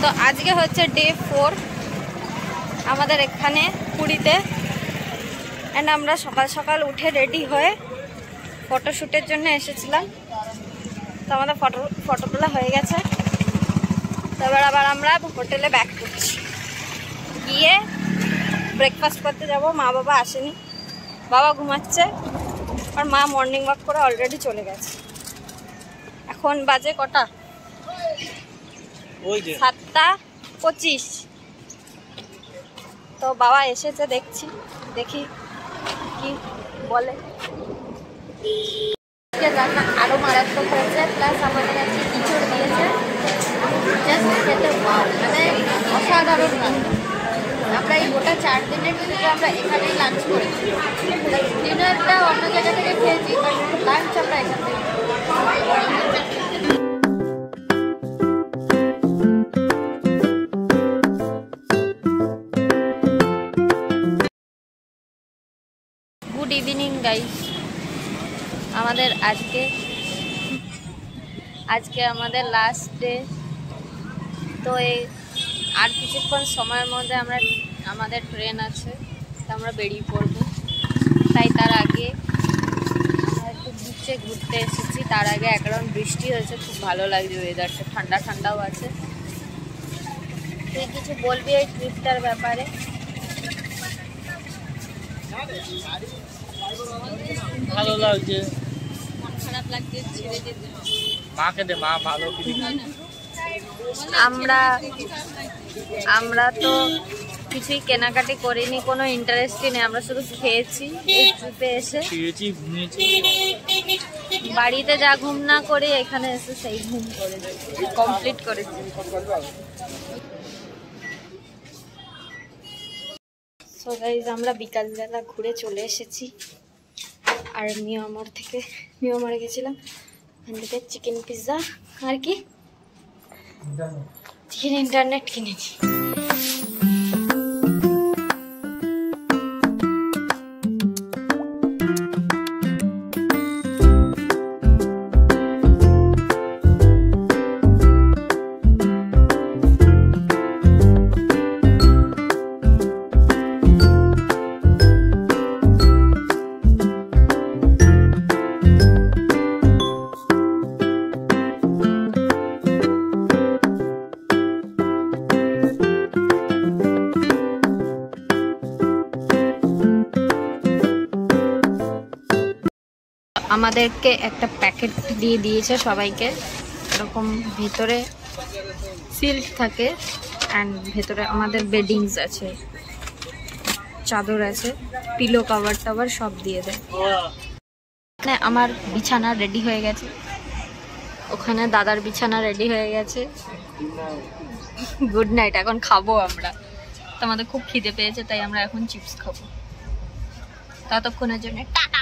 তো আজকে হচ্ছে ডে 4 আমাদের এখানে পুরীতে। এন্ড আমরা সকাল সকাল উঠে রেডি হয়ে ফটোশ্যুটের জন্য এসেছিলাম। তো আমাদের ফটো তোলা হয়ে গেছে। তো এবার আবার আমরা হোটেলে ব্যাক করছি, গিয়ে ব্রেকফাস্ট করতে যাব। মা বাবা আসেনি, বাবা ঘুমাচ্ছে আর মা মর্নিং ওয়াক করে অলরেডি চলে গেছে। এখন বাজে কটা? 7:25। তো বাবা এসেছে, দেখি কি বলে। রান্না আরো মারাত্মক হয়েছে, প্লাস আমাদের আজকে ইঁচড় দিয়েছে। জাস্ট খেতে মানে অসাধারণ রান্না। আমরা এই গোটা 4 দিনের ভিতরে আমরা এখানেই লাঞ্চ করেছি। ডিনারটা অন্য জায়গা থেকে খেয়েছি, বাট লাঞ্চ আমরা এখান থেকে। Good evening guys. আমাদের আজকে আমাদের লাস্ট ডে। তো এই আর কিছুক্ষণ সময়ের মধ্যে আমাদের ট্রেন আছে, তো আমরা বেরিয়ে পড়বো। তাই তার আগে একটু বিচে ঘুরতে এসেছি। তার আগে এক রাউন্ড বৃষ্টি হয়েছে, খুব ভালো লাগছে ওয়েদারটা, ঠান্ডা ঠান্ডাও আছে। তুই কিছু বলবি এই ট্রিপটার ব্যাপারে? ভালো লাগছে, মন খারাপ লাগছে, ছেড়ে যেতে। মাকে দে, মা ভালো। আমরা তো কিছুই কেনাকাটি করিনি, কোনো ইন্টারেস্টই নেই। আমরা শুধু খেয়েছি এই ট্রিপে এসে, খেয়েছি, ঘুমিয়েছি। বাড়িতে যা ঘুম না করে এখানে এসে সেই ঘুম করে কমপ্লিট করেছি। সো গাইস, আমরা বিকালবেলা ঘুরে চলে এসেছি। আর মিয়ানমারে গেছিলাম। এখান থেকে চিকেন পিৎজা আর কি চিকেন ইন্টারনেট কিনেছি। আমাদেরকে একটা প্যাকেট দিয়ে দিয়েছে সবাইকে। এরকম ভেতরে সিল্ক থাকে অ্যান্ড ভেতরে আমাদের বেডিংস আছে, চাদর আছে, পিলো কভার টাভার সব দিয়ে দেয়। এখানে আমার বিছানা রেডি হয়ে গেছে, ওখানে দাদার বিছানা রেডি হয়ে গেছে। Good night. এখন খাবো আমরা। তো আমাদের খুব খিদে পেয়েছে, তাই আমরা এখন চিপস খাবো। ততক্ষণের জন্য টাটা।